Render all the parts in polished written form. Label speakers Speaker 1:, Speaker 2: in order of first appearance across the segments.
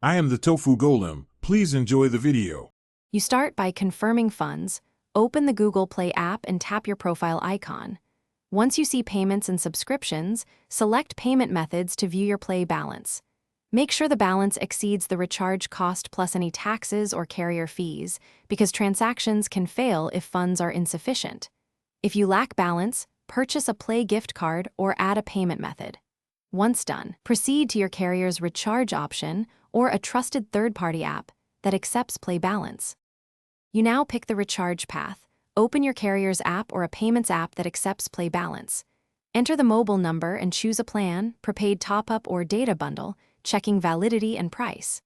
Speaker 1: I am the Tofu Golem. Please enjoy the video.
Speaker 2: You start by confirming funds, open the Google Play app and tap your profile icon. Once you see payments and subscriptions, select payment methods to view your Play balance. Make sure the balance exceeds the recharge cost plus any taxes or carrier fees, because transactions can fail if funds are insufficient. If you lack balance, purchase a Play gift card or add a payment method. Once done, proceed to your carrier's recharge option or a trusted third-party app that accepts Play balance. You now pick the recharge path, open your carrier's app or a payments app that accepts Play balance. Enter the mobile number and choose a plan, prepaid top-up or data bundle, checking validity and price.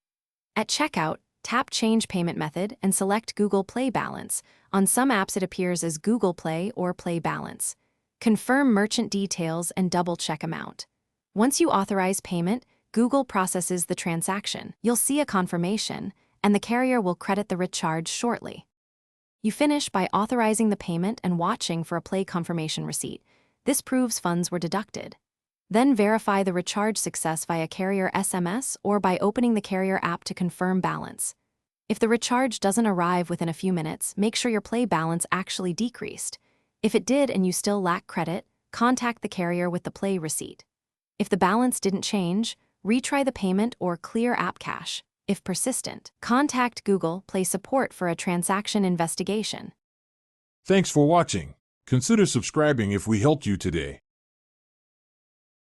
Speaker 2: At checkout, tap Change Payment Method and select Google Play Balance. On some apps it appears as Google Play or Play Balance. Confirm merchant details and double-check amount. Once you authorize payment, Google processes the transaction. You'll see a confirmation, and the carrier will credit the recharge shortly. You finish by authorizing the payment and watching for a Play confirmation receipt. This proves funds were deducted. Then verify the recharge success via carrier SMS or by opening the carrier app to confirm balance. If the recharge doesn't arrive within a few minutes, make sure your Play balance actually decreased. If it did and you still lack credit, contact the carrier with the Play receipt. If the balance didn't change, retry the payment or clear app cache. If persistent, contact Google Play support for a transaction investigation.
Speaker 1: Thanks for watching. Consider subscribing if we helped you today.